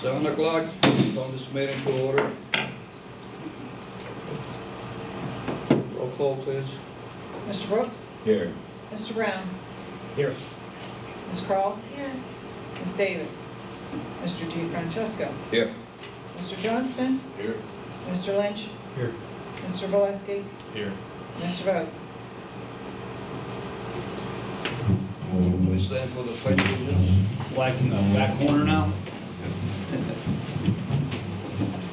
7 o'clock, call this meeting to order. Roll call, please. Mr. Brooks? Here. Mr. Brown? Here. Ms. Kroll? Here. Ms. Davis? Mr. G. Francesco? Here. Mr. Johnston? Here. Mr. Lynch? Here. Mr. Valesky? Here. Mr. Vogt? We stand for the pledge of allegiance. Flags in the back corner now.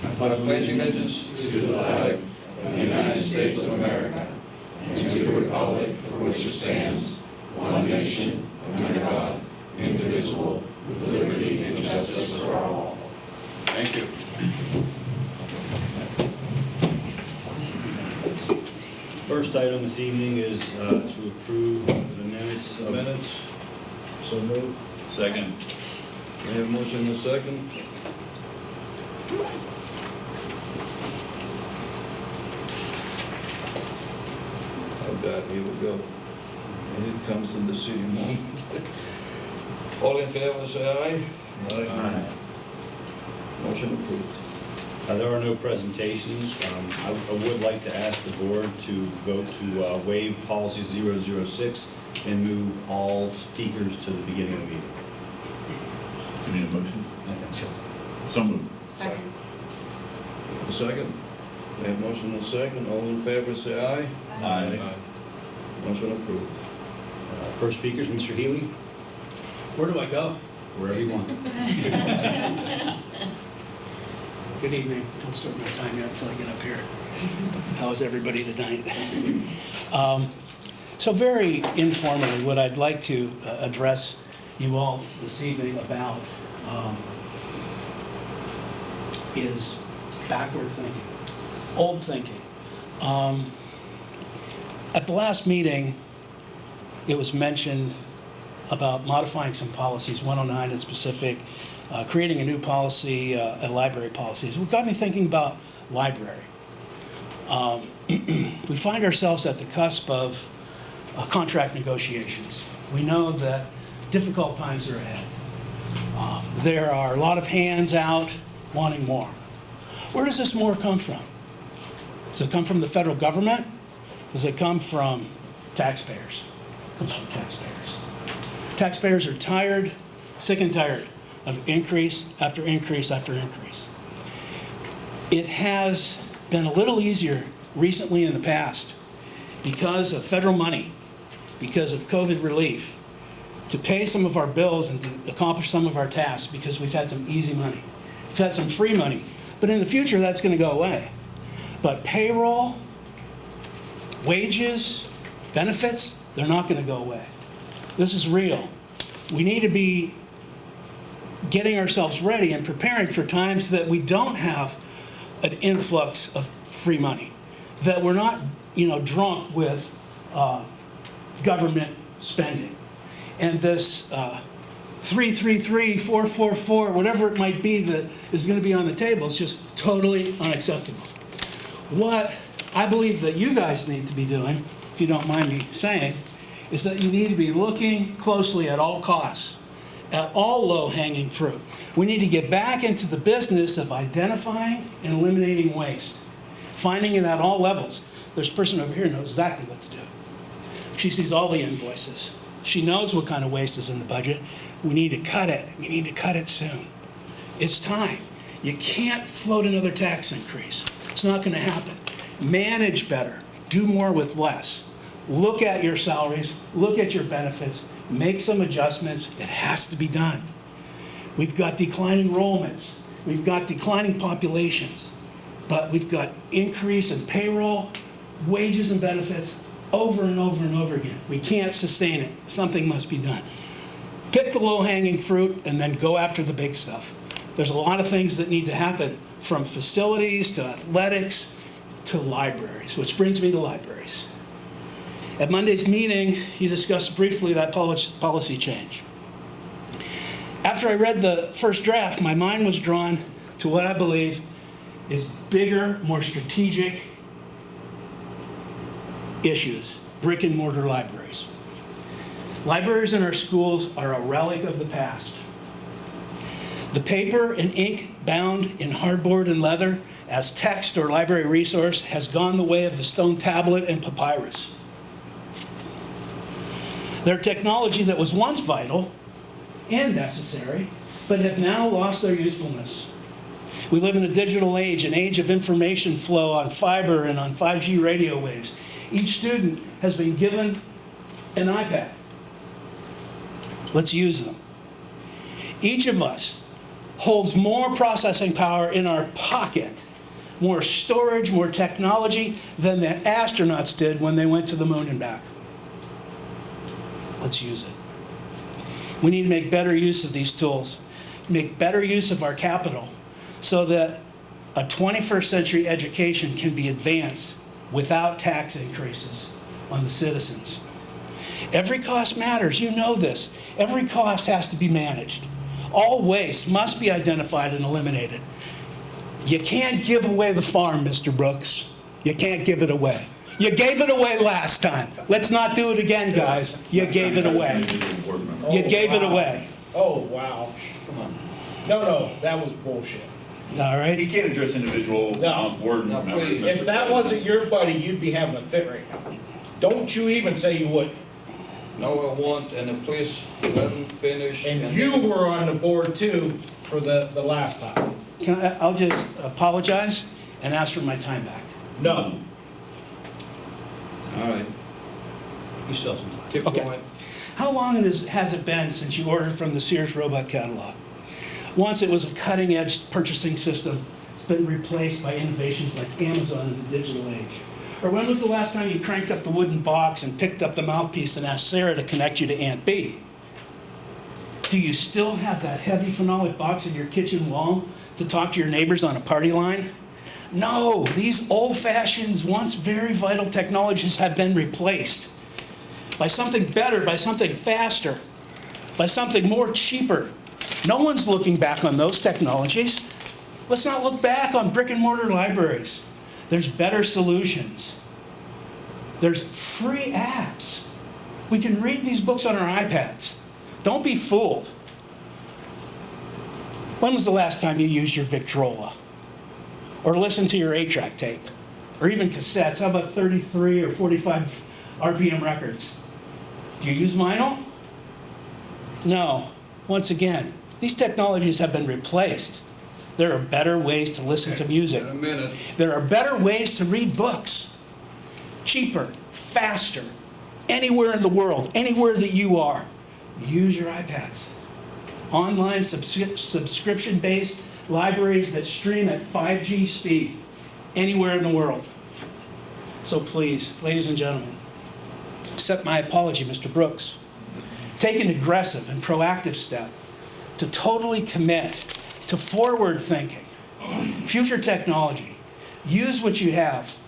I pledge allegiance to the flag of the United States of America and to the republic for which it stands, one nation, under God, indivisible, with liberty and justice for all. Thank you. First item this evening is to approve the minutes of... Minutes. So moved. Second. We have a motion and a second. Oh God, here we go. And it comes in the city moment. All in favor, say aye. Aye. Motion approved. There are no presentations. I would like to ask the board to vote to waive policy 006 and move all speakers to the beginning of the meeting. You need a motion? I think so. So moved. Second. A second. We have motion and a second. All in favor, say aye. Aye. Motion approved. First speaker is Mr. Healy. Where do I go? Wherever you want. Good evening. Don't start my time yet until I get up here. How is everybody tonight? So very informally, what I'd like to address you all this evening about is backward thinking, old thinking. At the last meeting, it was mentioned about modifying some policies, 109 in specific, creating a new policy, a library policy. So it got me thinking about library. We find ourselves at the cusp of contract negotiations. We know that difficult times are ahead. There are a lot of hands out wanting more. Where does this more come from? Does it come from the federal government? Does it come from taxpayers? It comes from taxpayers. Taxpayers are tired, sick and tired of increase after increase after increase. It has been a little easier recently in the past because of federal money, because of COVID relief, to pay some of our bills and to accomplish some of our tasks because we've had some easy money. We've had some free money. But in the future, that's going to go away. But payroll, wages, benefits, they're not going to go away. This is real. We need to be getting ourselves ready and preparing for times that we don't have an influx of free money, that we're not, drunk with government spending. And this 333, 444, whatever it might be that is going to be on the table is just totally unacceptable. What I believe that you guys need to be doing, if you don't mind me saying, is that you need to be looking closely at all costs, at all low-hanging fruit. We need to get back into the business of identifying and eliminating waste, finding it at all levels. There's a person over here who knows exactly what to do. She sees all the invoices. She knows what kind of waste is in the budget. We need to cut it. We need to cut it soon. It's time. You can't float another tax increase. It's not going to happen. Manage better. Do more with less. Look at your salaries. Look at your benefits. Make some adjustments. It has to be done. We've got declining enrollments. We've got declining populations. But we've got increase in payroll, wages, and benefits over and over and over again. We can't sustain it. Something must be done. Pick the low-hanging fruit and then go after the big stuff. There's a lot of things that need to happen, from facilities to athletics to libraries, which brings me to libraries. At Monday's meeting, you discussed briefly that policy change. After I read the first draft, my mind was drawn to what I believe is bigger, more strategic issues: brick and mortar libraries. Libraries in our schools are a relic of the past. The paper and ink bound in hardboard and leather as text or library resource has gone the way of the stone tablet and papyrus. They're technology that was once vital and necessary, but have now lost their usefulness. We live in a digital age, an age of information flow on fiber and on 5G radio waves. Each student has been given an iPad. Let's use them. Each of us holds more processing power in our pocket, more storage, more technology than the astronauts did when they went to the moon and back. Let's use it. We need to make better use of these tools, make better use of our capital, so that a 21st century education can be advanced without tax increases on the citizens. Every cost matters, you know this. Every cost has to be managed. All waste must be identified and eliminated. You can't give away the farm, Mr. Brooks. You can't give it away. You gave it away last time. Let's not do it again, guys. You gave it away. You gave it away. Oh, wow. Come on. No, that was bullshit. All right? You can't address individual No. board No, members. please. If that wasn't your buddy, you'd be having a fit right now. Don't you even say you would. No, I want, and please let them finish. And you were on the board too for the last time. I'll just apologize and ask for my time back. No. All right, You still have some time. keep Okay. going. How long has it been since you ordered from the Sears robot catalog? Once it was a cutting-edge purchasing system. It's been replaced by innovations like Amazon in the digital age. Or when was the last time you cranked up the wooden box and picked up the mouthpiece and asked Sarah to connect you to Aunt B? Do you still have that heavy phenolic box in your kitchen wall to talk to your neighbors on a party line? No, these old-fashioned, once very vital technologies have been replaced by something better, by something faster, by something more cheaper. No one's looking back on those technologies. Let's not look back on brick and mortar libraries. There's better solutions. There's free apps. We can read these books on our iPads. Don't be fooled. When was the last time you used your Victrola? Or listened to your 8-track tape? Or even cassettes? How about 33 or 45 RPM records? Do you use vinyl? No. Once again, these technologies have been replaced. There are better ways to listen to music. In a minute. There are better ways to read books. Cheaper, faster, anywhere in the world, anywhere that you are. Use your iPads. Online subscription-based libraries that stream at 5G speed, anywhere in the world. So please, ladies and gentlemen, accept my apology, Mr. Brooks. Take an aggressive and proactive step to totally commit to forward thinking, future technology. Use what you have.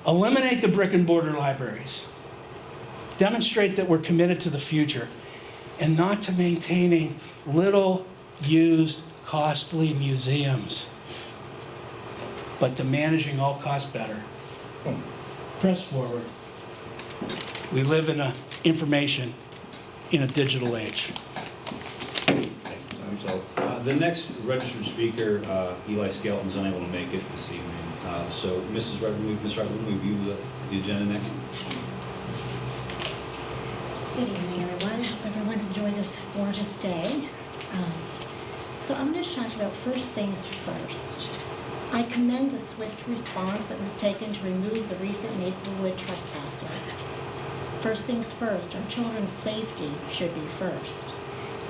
Eliminate the brick and mortar libraries. Demonstrate that we're committed to the future and not to maintaining little used, costly museums, but to managing all costs better. Press forward. We live in a information in a digital age. Time's up. The next registered speaker, Eli Skelton's unable to make it this evening. So Ms. Redwood, review the agenda next. Good evening, everyone. Hope everyone's enjoyed this gorgeous day. So I'm going to talk about first things first. I commend the swift response that was taken to remove the recent Maplewood trespasser. First things first, our children's safety should be first.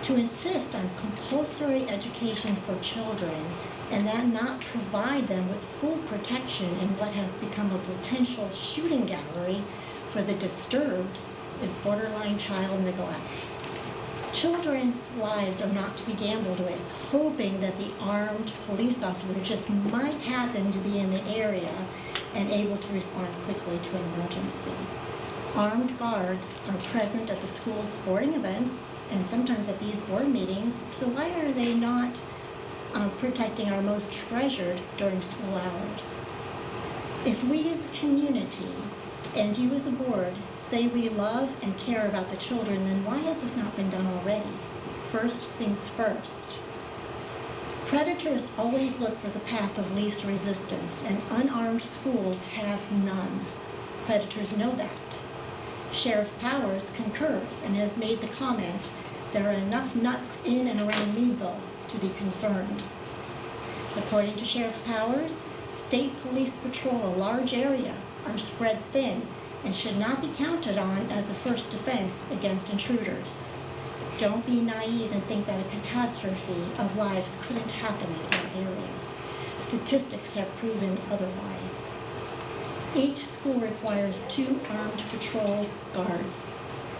To insist on compulsory education for children and then not provide them with full protection in what has become a potential shooting gallery for the disturbed is borderline child neglect. Children's lives are not to be gambled with, hoping that the armed police officer just might happen to be in the area and able to respond quickly to an emergency. Armed guards are present at the school's sporting events and sometimes at these board meetings, so why are they not protecting our most treasured during school hours? If we as a community and you as a board say we love and care about the children, then why has this not been done already? First things first. Predators always look for the path of least resistance, and unarmed schools have none. Predators know that. Sheriff Powers concurs and has made the comment, "There are enough nuts in and around Meadville to be concerned." According to Sheriff Powers, state police patrol a large area, are spread thin, and should not be counted on as a first defense against intruders. Don't be naive and think that a catastrophe of lives couldn't happen in our area. Statistics have proven otherwise. Each school requires 2 armed patrol guards.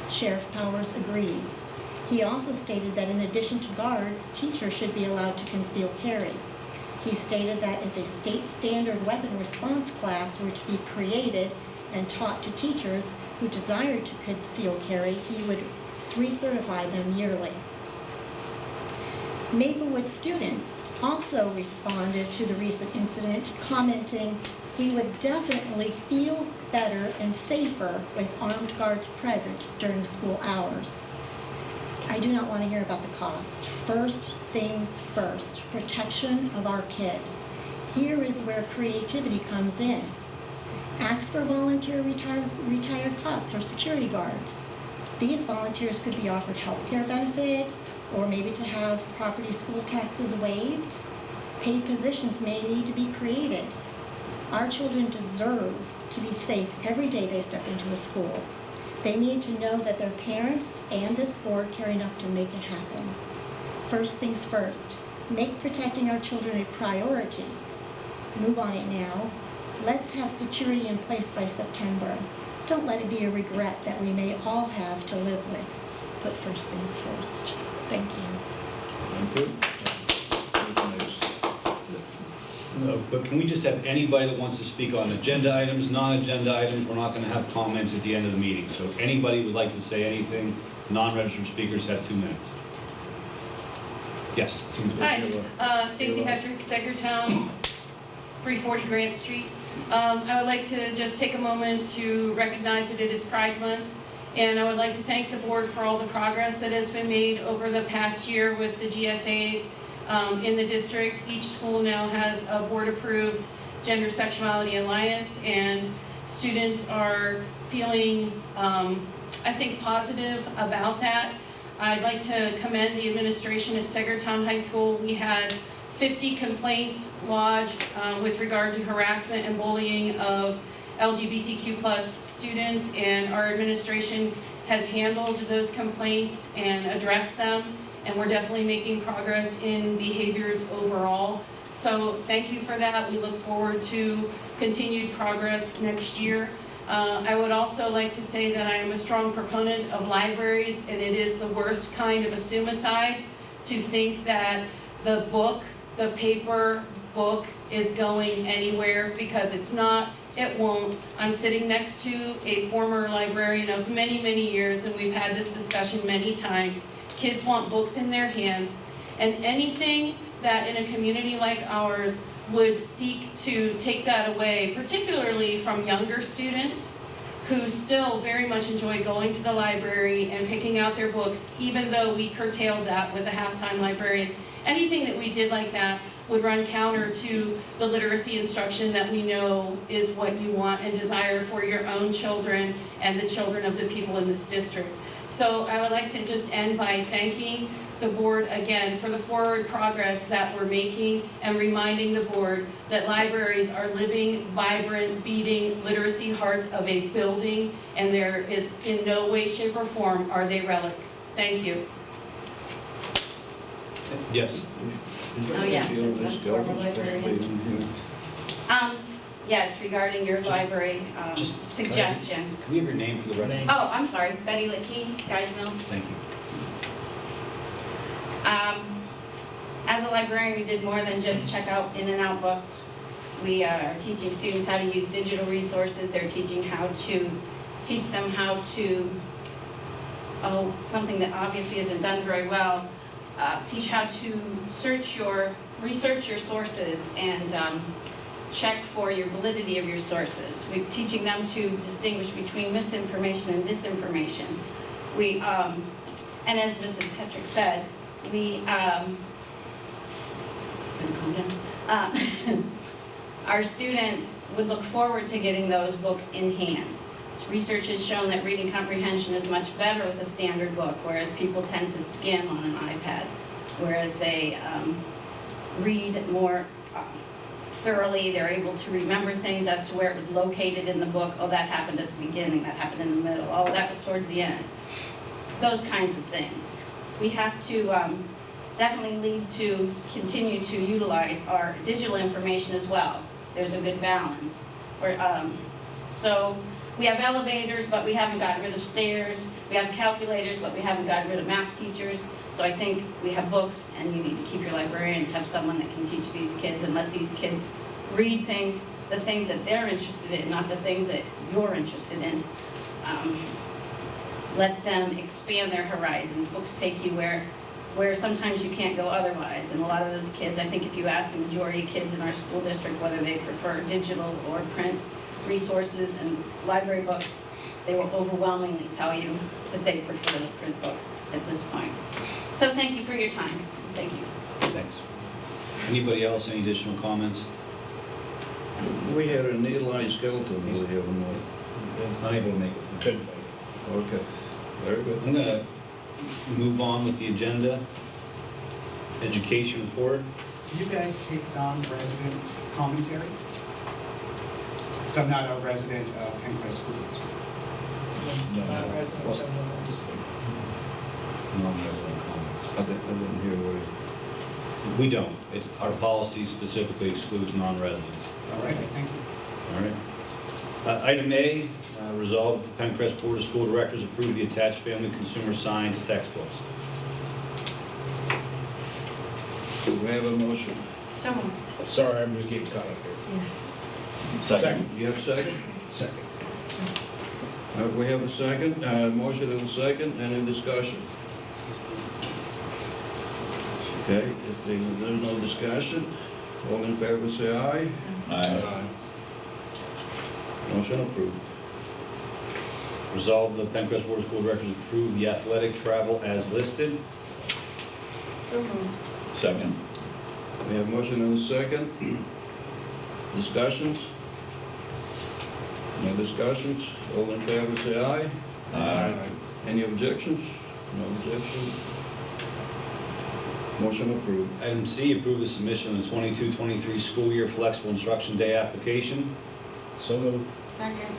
Sheriff Powers agrees. He also stated that in addition to guards, teachers should be allowed to conceal carry. He stated that if a state standard weapon response class were to be created and taught to teachers who desired to conceal carry, he would recertify them yearly. Maplewood students also responded to the recent incident, commenting, "We would definitely feel better and safer with armed guards present during school hours." I do not want to hear about the cost. First things first, protection of our kids. Here is where creativity comes in. Ask for volunteer retired cops or security guards. These volunteers could be offered health care benefits, or maybe to have property school taxes waived. Paid positions may need to be created. Our children deserve to be safe every day they step into a school. They need to know that their parents and this board care enough to make it happen. First things first, make protecting our children a priority. Move on it now. Let's have security in place by September. Don't let it be a regret that we may all have to live with. Put first things first. Thank you. Thank you. Anything else? No, but can we just have anybody that wants to speak on agenda items, non-agenda items? We're not going to have comments at the end of the meeting. So if anybody would like to say anything, non-registered speakers have 2 minutes. Yes. Hi, Stacy Hedrick, Segertown, 340 Grant Street. I would like to just take a moment to recognize that it is Pride Month, and I would like to thank the board for all the progress that has been made over the past year with the GSAs in the district. Each school now has a board-approved gender sexuality alliance, and students are feeling, I think, positive about that. I'd like to commend the administration at Segertown High School. We had 50 complaints lodged with regard to harassment and bullying of LGBTQ+ students, and our administration has handled those complaints and addressed them, and we're definitely making progress in behaviors overall. So thank you for that. We look forward to continued progress next year. I would also like to say that I am a strong proponent of libraries, and it is the worst kind of a suicide to think that the book, the paper book, is going anywhere, because it's not, it won't. I'm sitting next to a former librarian of many, many years, and we've had this discussion many times. Kids want books in their hands, and anything that in a community like ours would seek to take that away, particularly from younger students who still very much enjoy going to the library and picking out their books, even though we curtailed that with a half-time librarian. Anything that we did like that would run counter to the literacy instruction that we know is what you want and desire for your own children and the children of the people in this district. So I would like to just end by thanking the board again for the forward progress that we're making, and reminding the board that libraries are living, vibrant, beating literacy hearts of a building, and there is in no way, shape, or form are they relics. Thank you. Yes. Oh, yes, this is the former librarian. Yes, regarding your library Just- suggestion. Can we have your name for the record? Oh, I'm sorry, Betty Lickey, Guys Mills. Thank you. As a librarian, we did more than just check out in and out books. We are teaching students how to use digital resources. They're teaching how to teach them how to, something that obviously isn't done very well, teach how to research your sources and check for your validity of your sources. We're teaching them to distinguish between misinformation and disinformation. And as Mrs. Hetrick said, Gonna calm down. Our students would look forward to getting those books in hand. Research has shown that reading comprehension is much better with a standard book, whereas people tend to skim on an iPad, whereas they read more thoroughly. They're able to remember things as to where it was located in the book. Oh, that happened at the beginning, that happened in the middle, oh, that was towards the end. Those kinds of things. We have to definitely need to continue to utilize our digital information as well. There's a good balance. So we have elevators, but we haven't gotten rid of stairs. We have calculators, but we haven't gotten rid of math teachers. So I think we have books, and you need to keep your librarians, have someone that can teach these kids and let these kids read things, the things that they're interested in, not the things that you're interested in. Let them expand their horizons. Books take you where sometimes you can't go otherwise. And a lot of those kids, I think if you ask the majority of kids in our school district whether they prefer digital or print resources and library books, they will overwhelmingly tell you that they prefer the print books at this point. So thank you for your time. Thank you. Thanks. Anybody else, any additional comments? We had an Eli skeleton over here one night. Unable to make it. Couldn't Okay, very good. I'm gonna move on with the agenda. Education report. Do you guys take non-resident commentary? So I'm not a resident of PENNCREST School District. Not residents of the district. Non-resident comments. I didn't hear what We don't. It's, our policy specifically excludes non-residents. All right, thank you. All right. Item A, resolve that the PENNCREST Board of School Directors approve the attached family consumer science textbooks. do we have a motion? Someone. Sorry, I'm just getting caught up here. Second. You have a second? Second. We have a second, motion and a second, any discussion? Okay, if there's no discussion, all in favor say aye. Aye. Motion approved. Resolve the PENNCREST Board of School Directors approve the athletic travel as listed. Second. We have motion and a second. Discussions? No discussions? All in favor say aye. Aye. Any objections? No objections. Motion approved. Item C, approve the submission of the 22-23 school year flexible instruction day application. So moved. Second.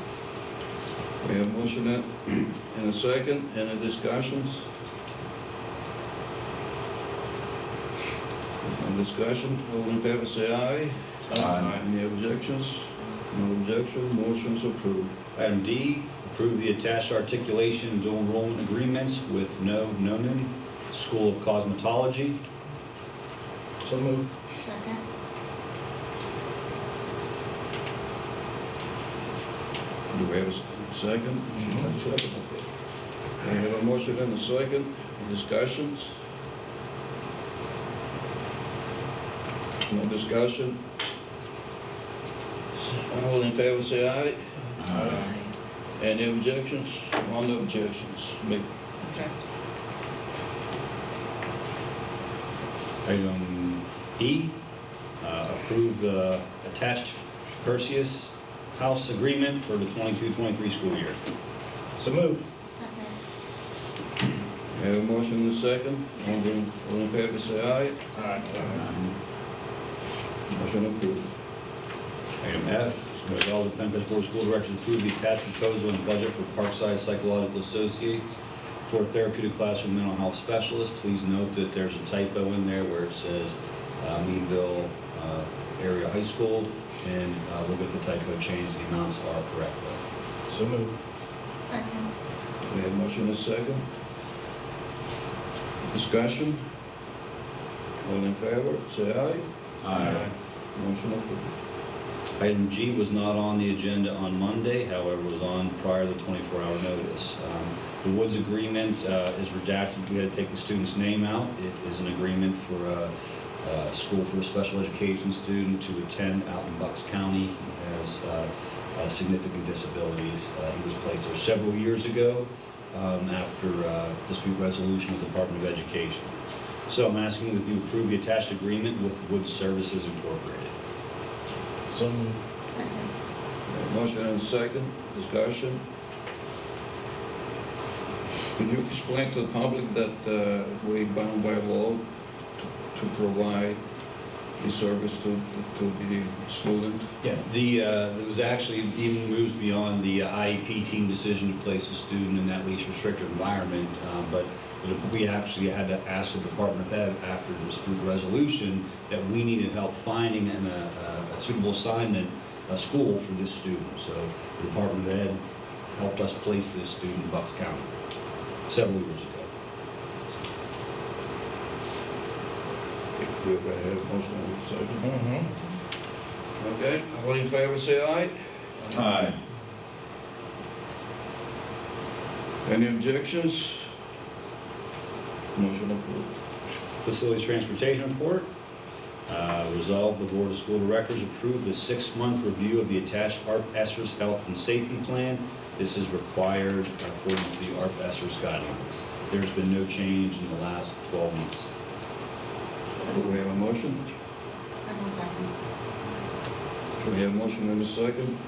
We have motion and a second. Any discussions? No discussion? All in favor say aye. Aye. Any objections? No objection. Motion's approved. Item D, approve the attached articulation and dual enrollment agreements with No Nonin School of Cosmetology. So moved. Second. Do we have a second? Second. We have a motion and a second. Discussions? No discussion? All in favor say aye. Aye. Any objections? One objections. Okay. Item E, approve the attached Perseus House agreement for the 22-23 school year. So moved. Second. We have a motion and a second. All in favor say aye. Aye. Motion approved. Item F, resolve the PENNCREST Board of School Directors approve the attached proposal and budget for Parkside Psychological Associates for therapeutic classroom mental health specialist. Please note that there's a typo in there where it says Meadville Area High School, and we'll get the typo changed. The amounts are correct though. So moved. Second. We have motion and a second. Discussion? All in favor say aye. Aye. Motion approved. Item G was not on the agenda on Monday, however, was on prior to the 24-hour notice. The Woods agreement is redacted. We had to take the student's name out. It is an agreement for a school for a special education student to attend out in Bucks County. He has significant disabilities. He was placed there several years ago after dispute resolution with the Department of Education. So I'm asking that you approve the attached agreement with Wood Services Incorporated. So moved. Motion and second, discussion. Could you explain to the public that we bound by law to provide the service to the student? Yeah, there was actually even moves beyond the IEP team decision to place a student in that least restricted environment, but we actually had to ask the department head after the dispute resolution that we needed help finding a suitable assignment, a school for this student. So the department of ed helped us place this student in Bucks County several years ago. We have a motion and second. Okay, all in favor say aye. Aye. Any objections? Motion approved. Facilities Transportation Report. Resolve the Board of School Directors approve the 6-month review of the attached ARP ESERS Health and Safety Plan. This is required according to the ARP ESERS guidelines. There's been no change in the last 12 months. Do we have a motion? Do we have a motion and a second?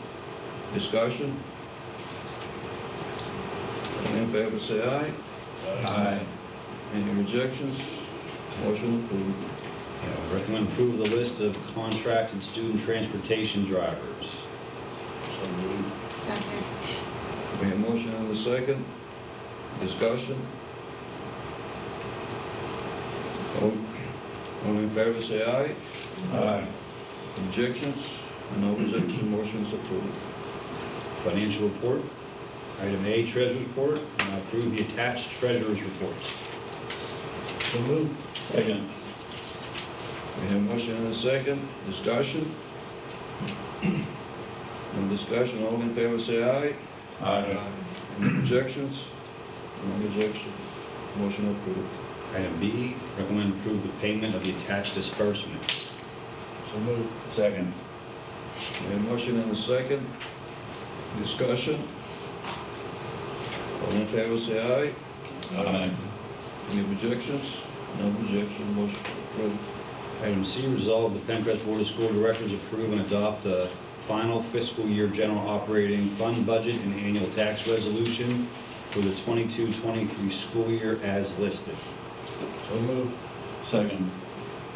Discussion? All in favor say aye. Aye. Any rejections? Motion approved. I recommend approval of the list of contracted student transportation drivers. We have a motion and a second. Discussion? All in favor say aye. Aye. Objections? No objection, motion is approved. Financial report. Item A, Treasurer's Report. Approve the attached Treasurer's Reports. So moved. Second. We have a motion and a second. Discussion? No discussion, all in favor say aye. Aye. Any objections? No objection, motion approved. Item B, recommend approve the payment of the attached disbursements. So moved. Second. We have a motion and a second. Discussion? All in favor say aye. Aye. Any objections? No objection, motion approved. Item C, resolve the PENNCREST Board of School Directors approve and adopt the final fiscal year general operating fund budget and annual tax resolution for the 22-23 school year as listed. So moved. Second.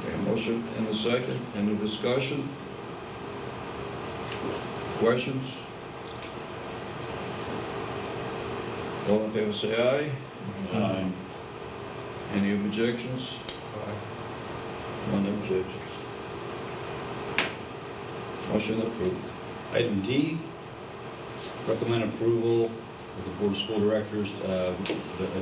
We have a motion and a second. Any discussion? Questions? All in favor say aye. Aye. Any objections? None objections. Motion approved. Item D, recommend approval of the Board of School Directors, the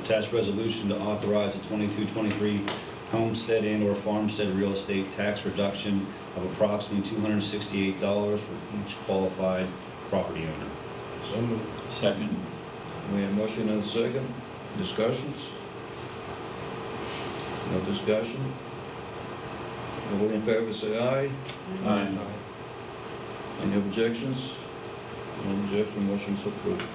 attached resolution to authorize the 22-23 homestead and/or farmstead real estate tax reduction of approximately $268 for each qualified property owner. So moved. Second. We have a motion and a second. Discussions? No discussion? All in favor say aye. Aye. Any objections? No objection, motion's approved.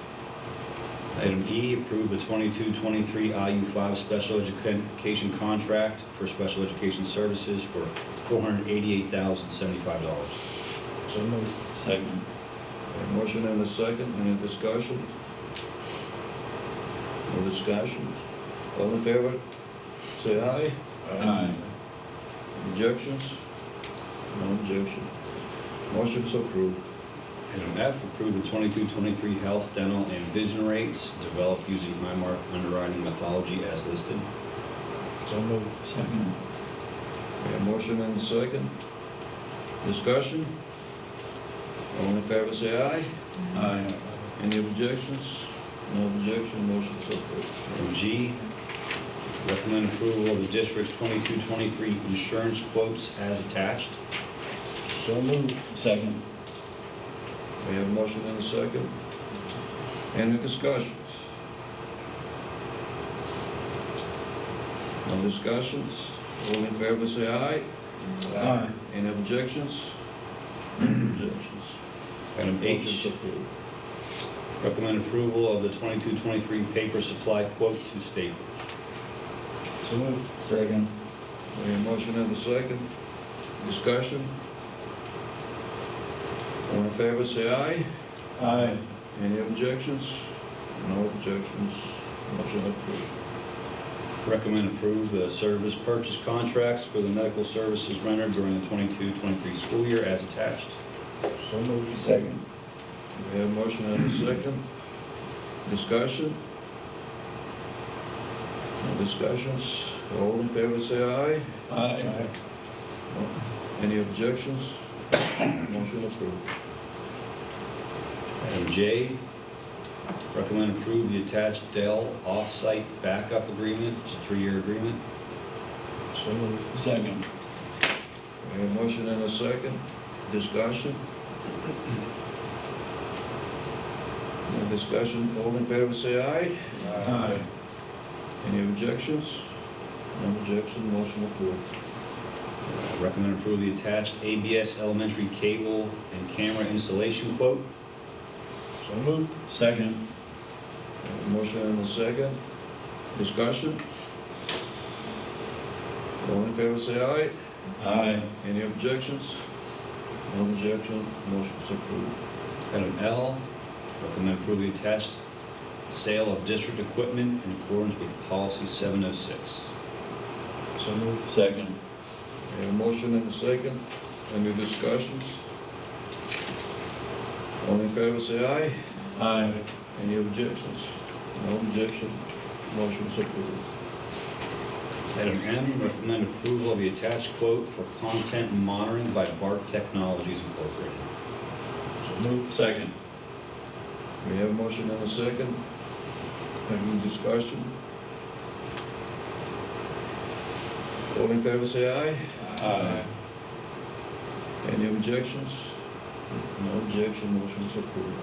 Item E, approve the 22-23 IU5 special education contract for special education services for $488,075. So moved. Second. We have a motion and a second. Any discussion? No discussion? All in favor say aye. Aye. Objections? No objection. Motion's approved. Item F, approve the 22-23 health, dental, and vision rates developed using Highmark underwriting methodology as listed. So moved. Second. We have a motion and a second. Discussion? All in favor say aye. Aye. Any objections? No objection, motion's approved. Item G, recommend approval of the district's 22-23 insurance quotes as attached. So moved. Second. We have a motion and a second. Any discussions? No discussions? All in favor say aye. Aye. Any objections? No objections. Item Motion's H, approved. recommend approval of the 22-23 paper supply quote to Staples. So moved. Second. We have a motion and a second. Discussion? All in favor, say aye. Aye. Any objections? No objections. Motion approved. Recommend approve the service purchase contracts for the medical services rendered during the 22-23 school year as attached. So moved. Second. We have a motion and a second. Discussion? No discussions? All in favor, say aye. Aye. Any objections? Motion approved. Item J, recommend approve the attached Dell off-site backup agreement. It's a 3-year agreement. So moved. Second. We have a motion and a second. Discussion? No discussion? All in favor, say aye. Aye. Any objections? No objection, motion approved. Recommend approve the attached ABS elementary cable and camera installation quote. So moved. Second. We have a motion and a second. Discussion? All in favor, say aye. Aye. Any objections? No objection, motion's approved. Item L, recommend approve the attached sale of district equipment in accordance with policy 706. So moved. Second. We have a motion and a second. Any discussions? All in favor, say aye. Aye. Any objections? No objection, motion's approved. Item M, recommend approval of the attached quote for content monitoring by BART Technologies Incorporated. So moved. Second. We have a motion and a second. Any discussion? All in favor, say aye. Aye. Any objections? No objection, motion's approved.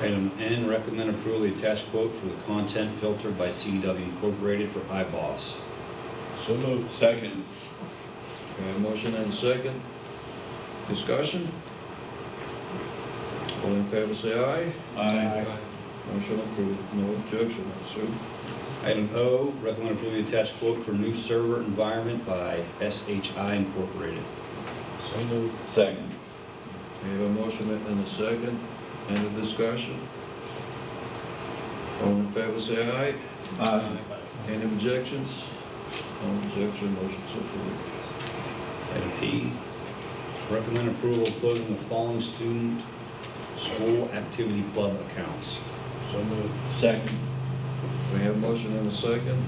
Item N, recommend approval of the attached quote for the content filter by CDW Incorporated for iBoss. So moved. Second. We have a motion and a second. Discussion? All in favor, say aye. Aye. Motion approved, no objection, Sue. Item O, recommend approval of the attached quote for new server environment by SHI Incorporated. So moved. Second. We have a motion and a second. Any discussion? All in favor, say aye. Aye. Any objections? No objection, motion's approved. Item P, recommend approval of closing the following student school activity club accounts. So moved. Second. We have a motion and a second.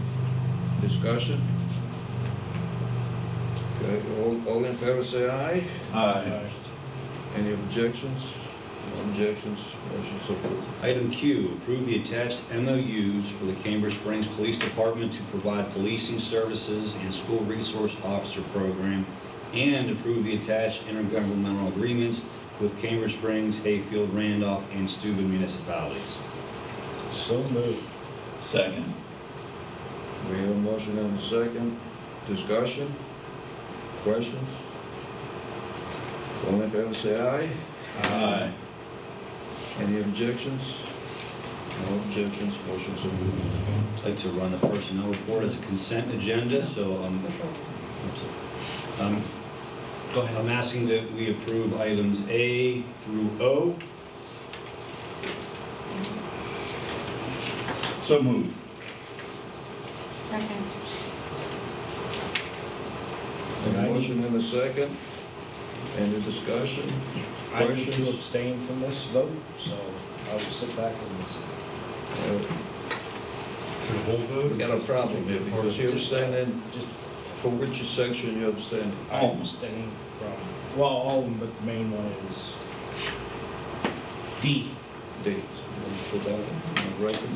Discussion? Okay, all in favor, say aye. Aye. Any objections? No objections, motion's approved. Item Q, approve the attached MOUs for the Cambridge Springs Police Department to provide policing services and school resource officer program, and approve the attached intergovernmental agreements with Cambridge Springs, Hayfield, Randolph, and Steuben municipalities. So moved. Second. We have a motion and a second. Discussion? Questions? All in favor, say aye. Aye. Any objections? No objections, motion's approved. I'd like to run the personnel report as a consent agenda, so Go ahead. I'm asking that we approve items A through O. So moved. Second. A motion and a second. Any discussion? I need to Questions? abstain from this vote, so I will sit back and listen. We got a problem here because you're abstaining, for which section you abstaining? I abstain from, well, all of them, but the main one is D. D. You want to put that on the record?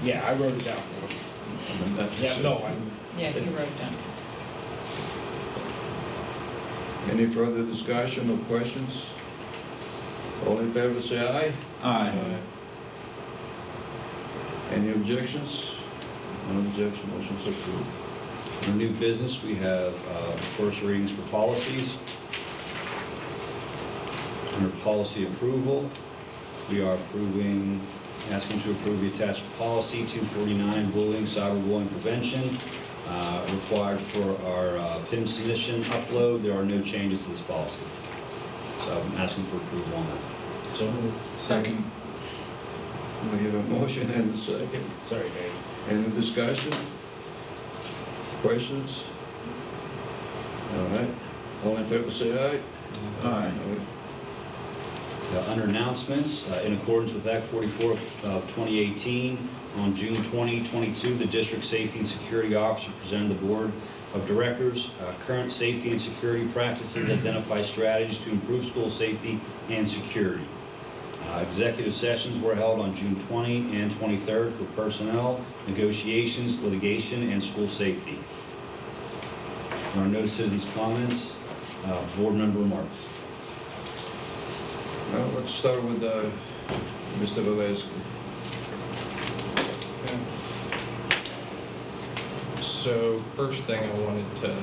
Yeah, I wrote it down for you. And that's- Yeah, no, I'm, Yeah, he wrote that. Any further discussion or questions? All in favor, say aye. Aye. Any objections? No objection, motion's approved. For new business, we have first readings for policies. Under policy approval, we are asking to approve the attached policy 249, bullying, cyberbullying prevention. required for our PIM submission upload. There are no changes to this policy. So I'm asking for approval on that. So moved. Second. We have a motion and a second. Sorry, Dave. Any discussion? Questions? All right. All in favor, say aye. Aye. Under announcements, in accordance with Act 44 of 2018, on June 2022, the District Safety and Security Officer presented the Board of Directors current safety and security practices, identify strategies to improve school safety and security. Executive sessions were held on June 20 and 23rd for personnel, negotiations, litigation, and school safety. There are no citizens' comments. Board member remarks. Well, let's start with Mr. Valesky. So first thing I wanted to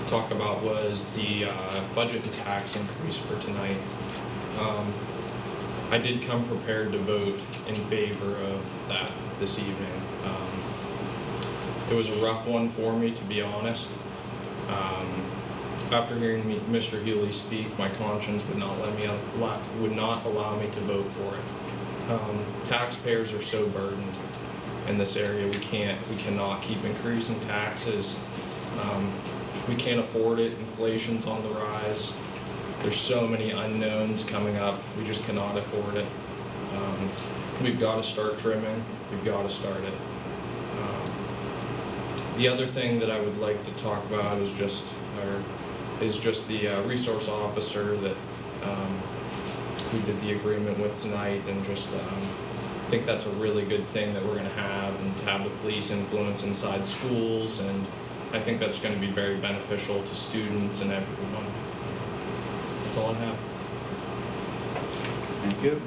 talk about was the budget and tax increase for tonight. I did come prepared to vote in favor of that this evening. It was a rough one for me, to be honest. After hearing Mr. Healy speak, my conscience would not allow me to vote for it. Taxpayers are so burdened in this area. We cannot keep increasing taxes. We can't afford it. Inflation's on the rise. There's so many unknowns coming up. We just cannot afford it. We've got to start trimming. We've got to start it. The other thing that I would like to talk about is just the resource officer that we did the agreement with tonight, and just I think that's a really good thing that we're going to have, and to have the police influence inside schools, and I think that's going to be very beneficial to students and everyone. That's all I have. Thank you.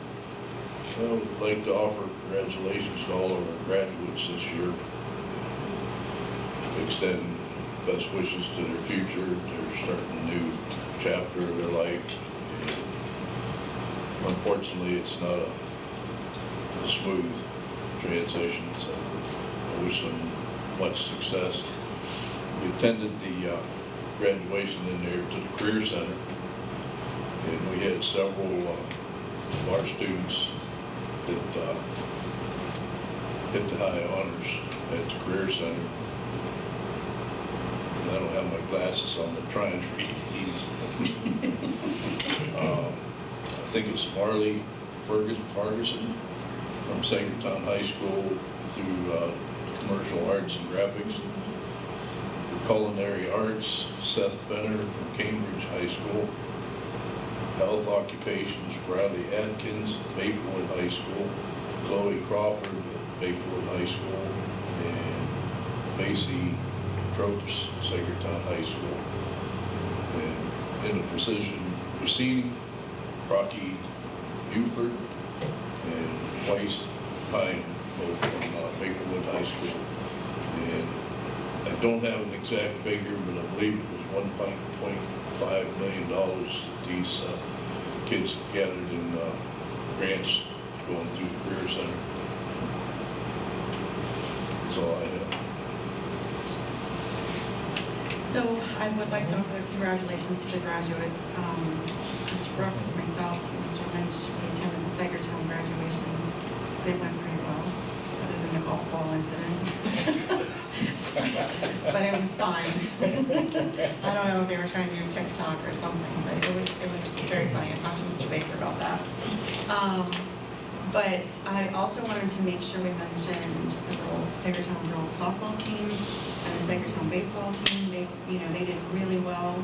I would like to offer congratulations to all of our graduates this year. Extend best wishes to their future. They're starting a new chapter of their life. And unfortunately, it's not a smooth transition, so I wish them much success. We attended the graduation in there to the Career Center, and we had several of our students that hit the high honors at the Career Center. I don't have my glasses on to try and read these. I think it's Marley Ferguson from Sagertown High School through Commercial Arts and Graphics. The Culinary Arts, Seth Benner from Cambridge High School. Health Occupations, Bradley Atkins, Maplewood High School. Chloe Crawford at Maplewood High School. And Macy Tropes, Sagertown High School. And in the precision proceeding, Rocky Buford and Weiss Pine, both from Maplewood High School. And I don't have an exact figure, but I believe it was $1.5 million these kids gathered in grants going through the Career Center. That's all I have. So I would like to offer congratulations to the graduates. Mr. Brooks, myself, and Mr. Lynch, we attended the Sagertown graduation. It went pretty well, other than the golf ball incident. But it was fine. I don't know if they were trying to do TikTok or something, but it was very funny. I talked to Mr. Baker about that. But I also wanted to make sure we mentioned the Sagertown girls softball team and the Sagertown baseball team. They did really well.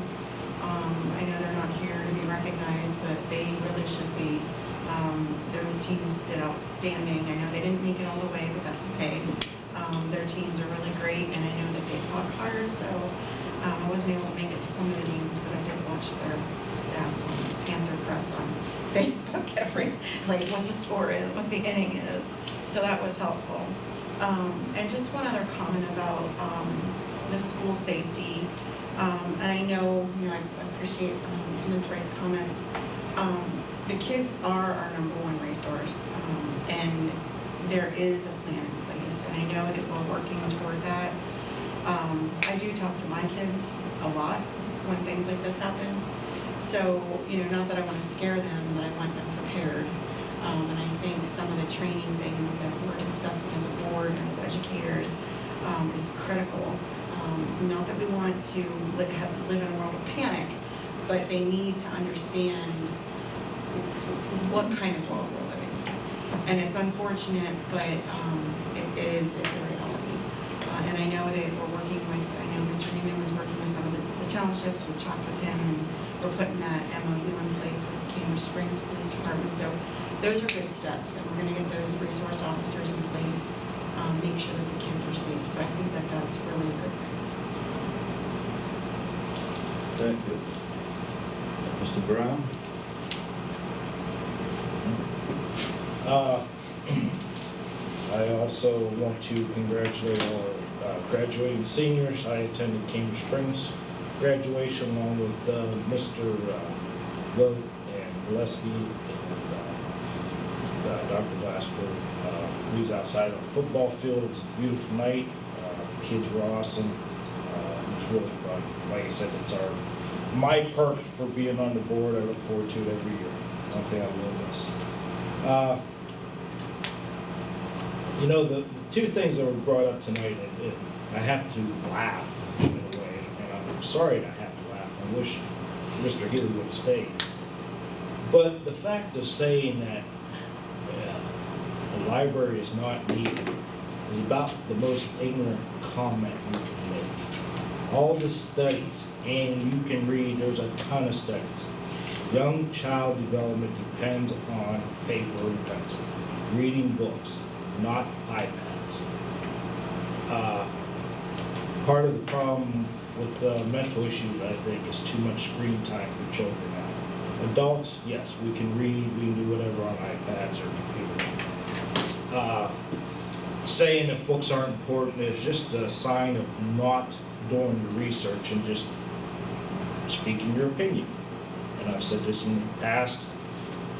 I know they're not here to be recognized, but they really should be. Those teams did outstanding. I know they didn't make it all the way, but that's okay. Their teams are really great, and I know that they fought hard, so I wasn't able to make it to some of the games, but I did watch their stats on Panther Press on Facebook when the score is, what the inning is. So that was helpful. And just one other comment about the school safety. And I know, I appreciate Ms. Wright's comments. The kids are our #1 resource. And there is a plan in place, and I know that we're working toward that. I do talk to my kids a lot when things like this happen. So, not that I want to scare them, but I want them prepared. And I think some of the training things that we're discussing as a board and as educators is critical. Not that we want to live in a world of panic, but they need to understand what kind of world we're living in. And it's unfortunate, but it's a reality. And I know that we're working with, I know Mr. Newman was working with some of the townships. We talked with him, and we're putting that MOU in place with the Cambridge Springs Police Department. So those are good steps, and we're going to get those resource officers in place, make sure that the kids are safe. So I think that that's really a good thing. So. Thank you. Mr. Brown? I also want to congratulate our graduating seniors. I attended Cambridge Springs graduation along with Mr. Vogt and Gillespie and Dr. Glasper. We was outside on the football field. It was a beautiful night. Kids were awesome. It was really fun. Like I said, it's my perk for being on the board. I look forward to it every year. One thing I will miss. The two things that were brought up tonight, I have to laugh in a way, and I'm sorry that I have to laugh. I wish Mr. Healy would have stayed. But the fact of saying that the library is not needed is about the most ignorant comment you can make. All the studies, and you can read, there's a ton of studies. Young child development depends on paper and pencil, reading books, not iPads. Part of the problem with mental issues, I think, is too much screen time for children now. Adults, yes, we can read, we can do whatever on iPads or computers. Saying that books aren't important is just a sign of not doing the research and just speaking your opinion. And I've said this in the past,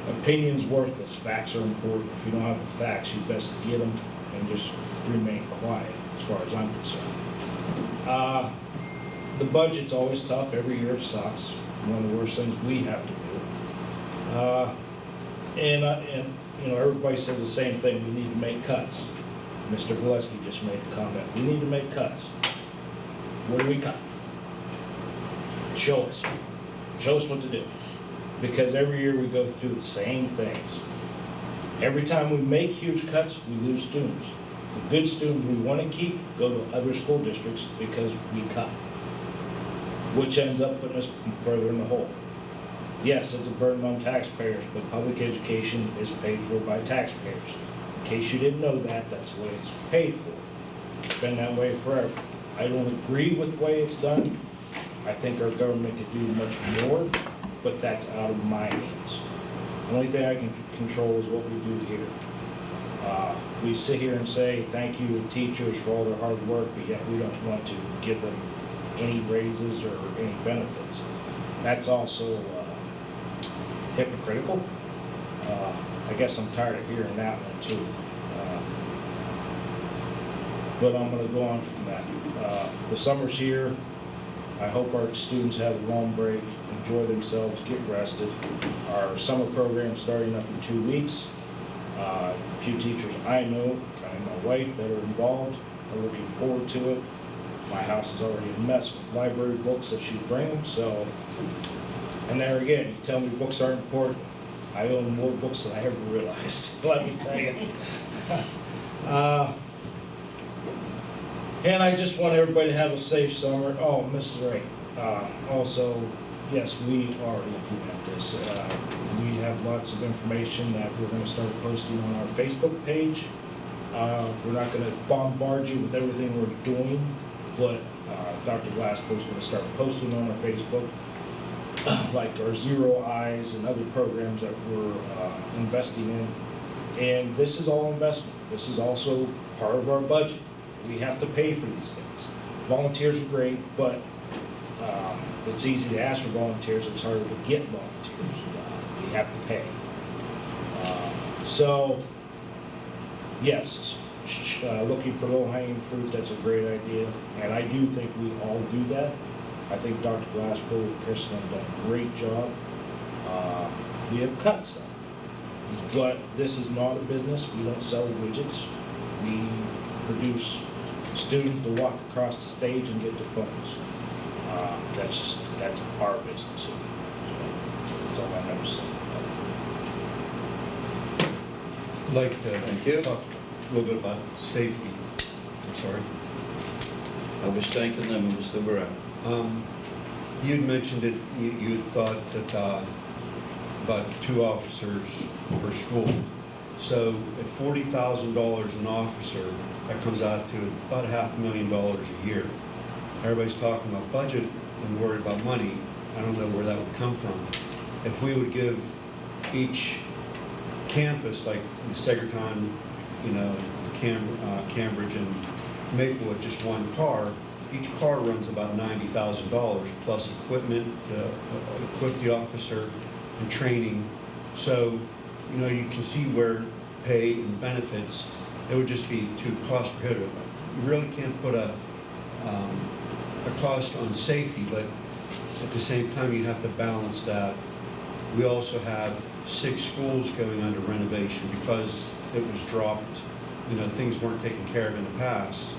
opinion's worthless, facts are important. If you don't have the facts, you best get them and just remain quiet, as far as I'm concerned. The budget's always tough, every year it sucks, one of the worst things we have to do. Everybody says the same thing, we need to make cuts. Mr. Gillespie just made a comment, we need to make cuts. Where do we cut? Show us what to do. Because every year we go through the same things. Every time we make huge cuts, we lose students. The good students we want to keep go to other school districts because we cut, which ends up putting us further in the hole. Yes, it's a burden on taxpayers, but public education is paid for by taxpayers. In case you didn't know that, that's the way it's paid for. It's been that way forever. I don't agree with the way it's done. I think our government could do much more, but that's out of my hands. The only thing I can control is what we do here. We sit here and say thank you to teachers for all their hard work, but yet we don't want to give them any raises or any benefits. That's also hypocritical. I guess I'm tired of hearing that one too. But I'm going to go on from that. The summer's here. I hope our students have a long break, enjoy themselves, get rested. Our summer program's starting up in 2 weeks. A few teachers I know, and my wife, that are involved are looking forward to it. My house is already a mess with library books that she brings, so. And there again, you tell me books aren't important. I own more books than I ever realized, let me tell you. And I just want everybody to have a safe summer. Oh, Mrs. Ray, also, yes, we are looking at this. We have lots of information that we're going to start posting on our Facebook page. We're not going to bombard you with everything we're doing, but Dr. Glasper is going to start posting on our Facebook, like our Zero Eyes and other programs that we're investing in. And this is all investment. This is also part of our budget. We have to pay for these things. Volunteers are great, but it's easy to ask for volunteers. It's harder to get volunteers. We have to pay. So yes, looking for low-hanging fruit, that's a great idea, and I do think we all do that. I think Dr. Glasspool and Kristen have done a great job. We have cut some, but this is not a business. We don't sell widgets. We produce students to walk across the stage and get diplomas. That's our business. So that's all I have to say. I'd like to Thank you. talk a little bit about safety. I'm sorry. I was thanking them, Mr. Brown. You'd mentioned that you thought that about 2 officers per school. So at $40,000 an officer, that comes out to about $500,000 a year. Everybody's talking about budget and worried about money. I don't know where that would come from. If we would give each campus, like Segreton, Cambridge and Maplewood, just one car, each car runs about $90,000 plus equipment to equip the officer and training. So, you can see where pay and benefits, it would just be too cost prohibitive. You really can't put a cost on safety, but at the same time, you have to balance that. We also have 6 schools going under renovation because it was dropped, things weren't taken care of in the past.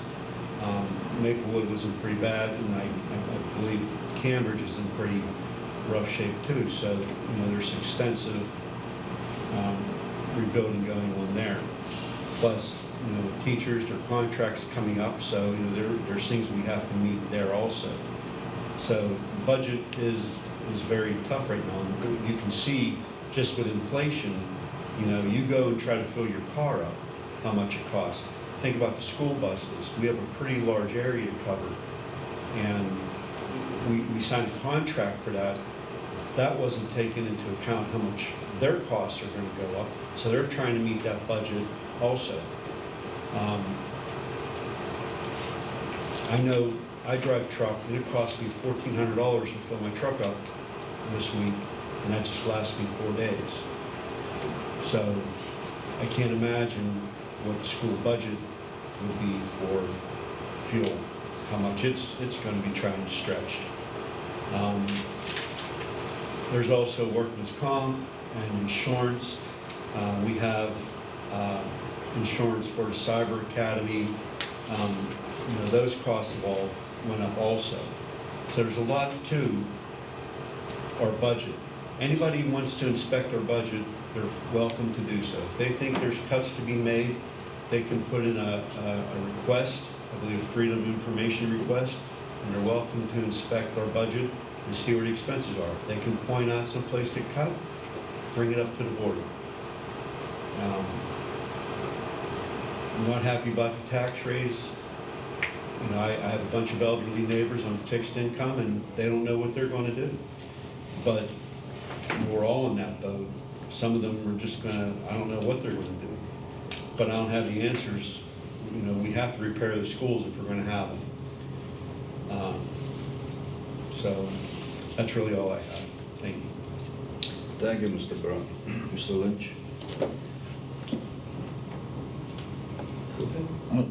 Maplewood was in pretty bad, and I believe Cambridge is in pretty rough shape too. So, there's extensive rebuilding going on there. Plus, teachers, their contracts coming up, so there's things we have to meet there also. So budget is very tough right now. You can see just with inflation, you go and try to fill your car up, how much it costs. Think about the school buses. We have a pretty large area to cover, and we signed a contract for that. That wasn't taken into account how much their costs are going to go up. So they're trying to meet that budget also. I know I drive truck, and it cost me $1,400 to fill my truck up this week, and that just lasts me 4 days. So I can't imagine what the school budget would be for fuel, how much it's going to be trying to stretch. There's also workman's comp and insurance. We have insurance for the Cyber Academy. Those costs have all went up also. So there's a lot to our budget. Anybody who wants to inspect our budget, they're welcome to do so. If they think there's cuts to be made, they can put in a request, I believe a Freedom of Information request, and they're welcome to inspect our budget and see where the expenses are. They can point out some place to cut, bring it up to the board. I'm not happy about the tax raise. I have a bunch of elderly neighbors on fixed income, and they don't know what they're going to do. But we're all in that boat. Some of them are just I don't know what they're going to do. But I don't have the answers. We have to repair the schools if we're going to have them. So that's really all I have. Thank you. Thank you, Mr. Brown. Mr. Lynch?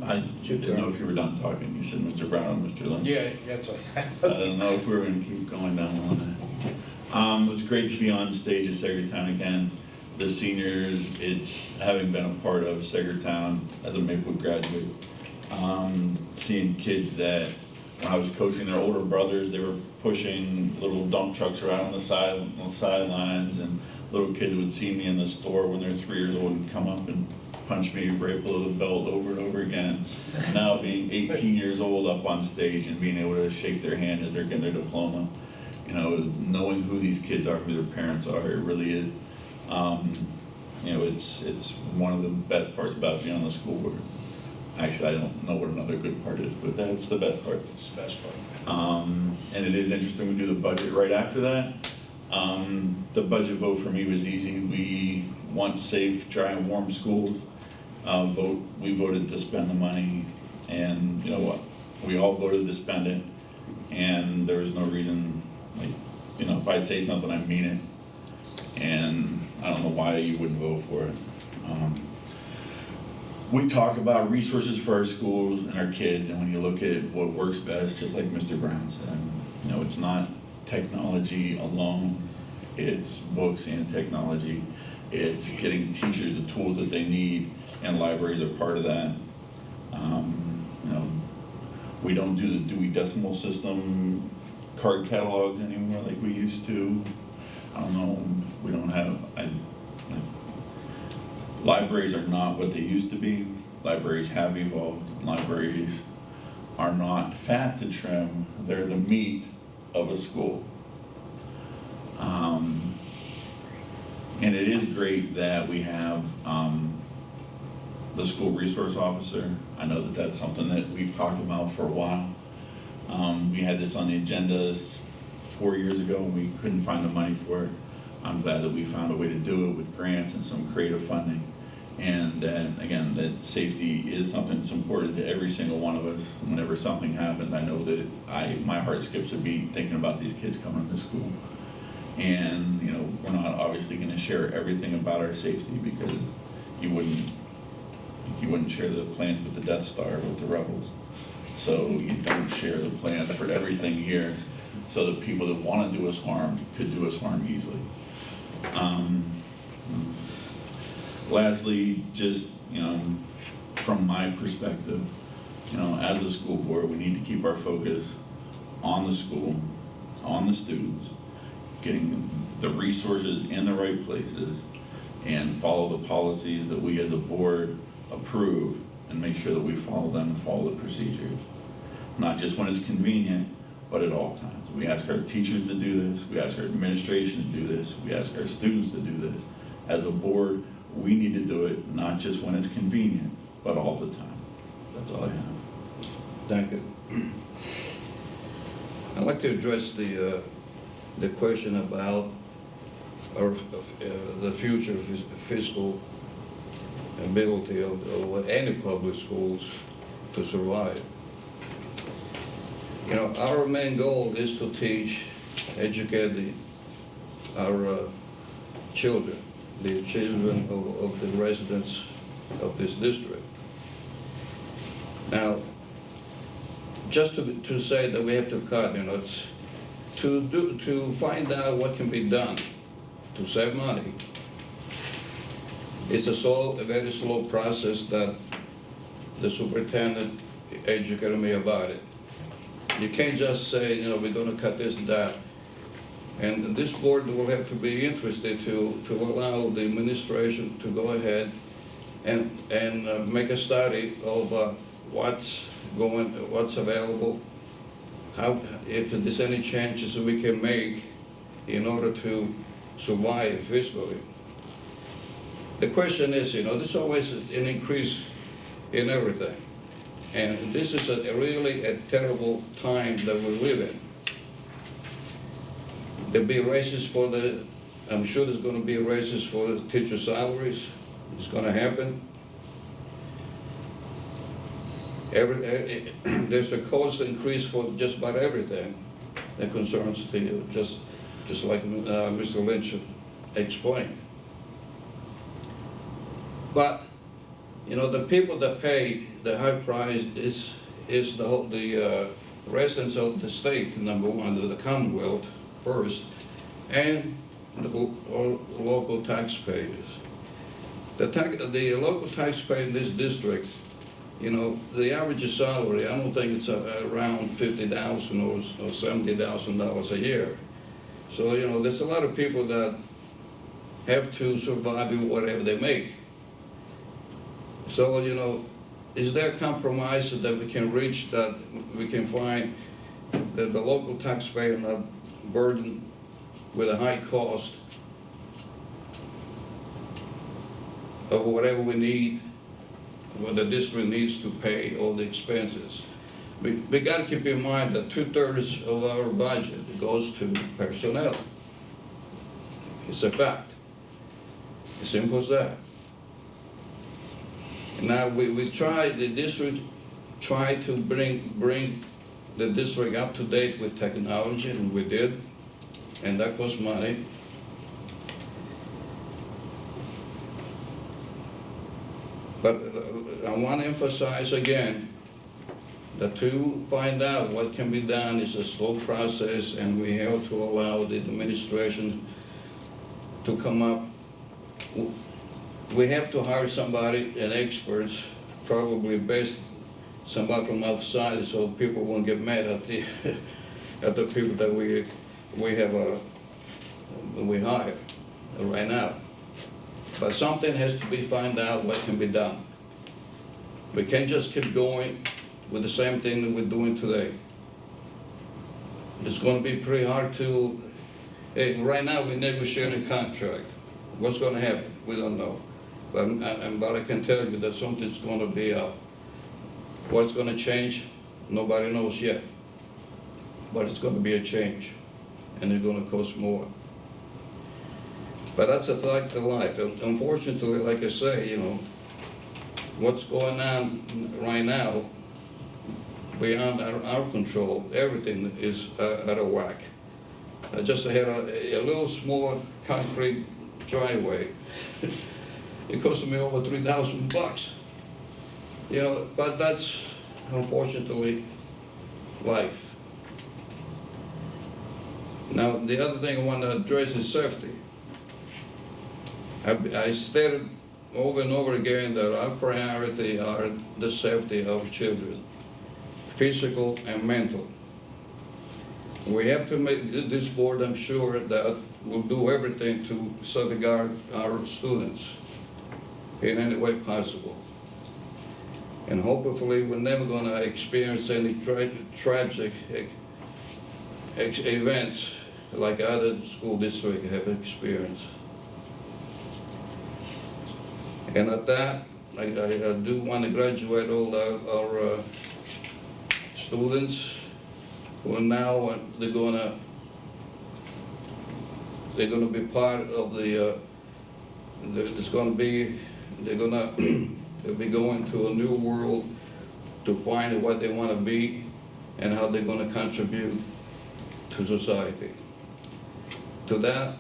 I didn't know if you were done talking. You said Mr. Brown and Mr. Lynch. Yeah, that's all. I don't know if we're going to keep going down the line. It was great to be on stage at Segreton again. The seniors, it's having been a part of Segreton as a Maplewood graduate. Seeing kids that, when I was coaching their older brothers, they were pushing little dump trucks around on the sidelines, and little kids would see me in the store when they're 3 years old and come up and punch me right below the belt over and over again. Now being 18 years old up on stage and being able to shake their hand as they're getting their diploma, knowing who these kids are, who their parents are, it really is. It's one of the best parts about being on the school board. Actually, I don't know what another good part is, but that's the best part. It's the best part. And it is interesting, we do the budget right after that. The budget vote for me was easy. We want safe, dry, and warm schools. We voted to spend the money, and you know what? We all voted to spend it, and there was no reason, if I say something, I mean it. And I don't know why you wouldn't vote for it. we talk about resources for our schools and our kids, and when you look at what works best, just like Mr. Brown said, you know, it's not technology alone, it's books and technology. It's getting teachers the tools that they need, and libraries are part of that. You know, we don't do the Dewey Decimal System card catalogs anymore like we used to. I don't know, we don't have, libraries are not what they used to be. Libraries have evolved. Libraries are not fat to trim, they're the meat of a school. And it is great that we have the school resource officer. I know that that's something that we've talked about for a while. We had this on the agenda 4 years ago, and we couldn't find the money for it. I'm glad that we found a way to do it with grants and some creative funding. And that, again, that safety is something that's important to every single one of us. Whenever something happens, I know that my heart skips a beat thinking about these kids coming to school. And, you know, we're not obviously going to share everything about our safety, because you wouldn't share the plans with the Death Star with the rebels. So you don't share the plans for everything here, so the people that want to do us harm could do us harm easily. Lastly, just, you know, from my perspective, you know, as a school board, we need to keep our focus on the school, on the students, getting the resources in the right places, and follow the policies that we as a board approve, and make sure that we follow them and follow the procedures. Not just when it's convenient, but at all times. We ask our teachers to do this, we ask our administration to do this, we ask our students to do this. As a board, we need to do it, not just when it's convenient, but all the time. That's all I have. Thank you. I'd like to address the question about the future fiscal ability of any public schools to survive. You know, our main goal is to teach, educate our children, the children of the residents of this district. Now, just to say that we have to cut, you know, it's to find out what can be done to save money. It's a very slow process that the superintendent educated me about it. You can't just say, you know, we're going to cut this and that. And this board will have to be interested to allow the administration to go ahead and make a study of what's available, if there's any changes we can make in order to survive fiscally. The question is, you know, there's always an increase in everything. And this is really a terrible time that we live in. There'll be raises I'm sure there's going to be raises for the teacher salaries. It's going to happen. There's a cost increase for just about everything that concerns the, just like Mr. Lynch explained. But, you know, the people that pay the high price is the residents of the state, number one, the Commonwealth first, and the local taxpayers. The local taxpayer in this district, you know, the average salary, I don't think it's around $50,000 or $70,000 a year. So, you know, there's a lot of people that have to survive with whatever they make. So, you know, is there a compromise that we can reach, that we can find that the local taxpayer not burdened with a high cost of whatever we need, what the district needs to pay all the expenses? We got to keep in mind that 2/3 of our budget goes to personnel. It's a fact. As simple as that. Now, the district tried to bring the district up to date with technology, and we did, and that cost money. But I want to emphasize again, that to find out what can be done is a slow process, and we have to allow the administration to come up. We have to hire somebody, an experts, probably best somebody from outside, so people won't get mad at the at the people that we hire right now. But something has to be found out what can be done. We can't just keep going with the same thing that we're doing today. It's going to be pretty hard to. Hey, right now we're negotiating a contract. What's going to happen? We don't know. But I can tell you that something's going to be up. What's going to change? Nobody knows yet. But it's going to be a change, and it's going to cost more. But that's a fact of life. Unfortunately, like I say, what's going on right now, beyond our control, everything is out of whack. I just had a little small concrete driveway. It cost me over $3,000. But that's unfortunately life. Now, the other thing I want to address is safety. I stated over and over again that our priority are the safety of children, physical and mental. We have to make this board, I'm sure, that will do everything to safeguard our students in any way possible. And hopefully we're never going to experience any tragic events like other school districts have experienced. And at that, I do want to graduate all our students who are now, they're gonna be part of they'll be going to a new world to find what they want to be and how they're going to contribute to society. To that,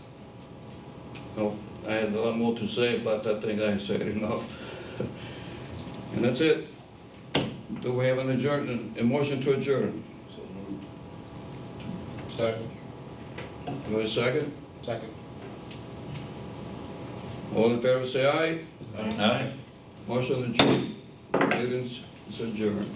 I had a lot more to say, but I think I said enough. And that's it. Do we have a motion to adjourn? So moved. Second. Do we have a second? Second. All in favor, say aye. Aye. Motion adjourned. Meeting is adjourned.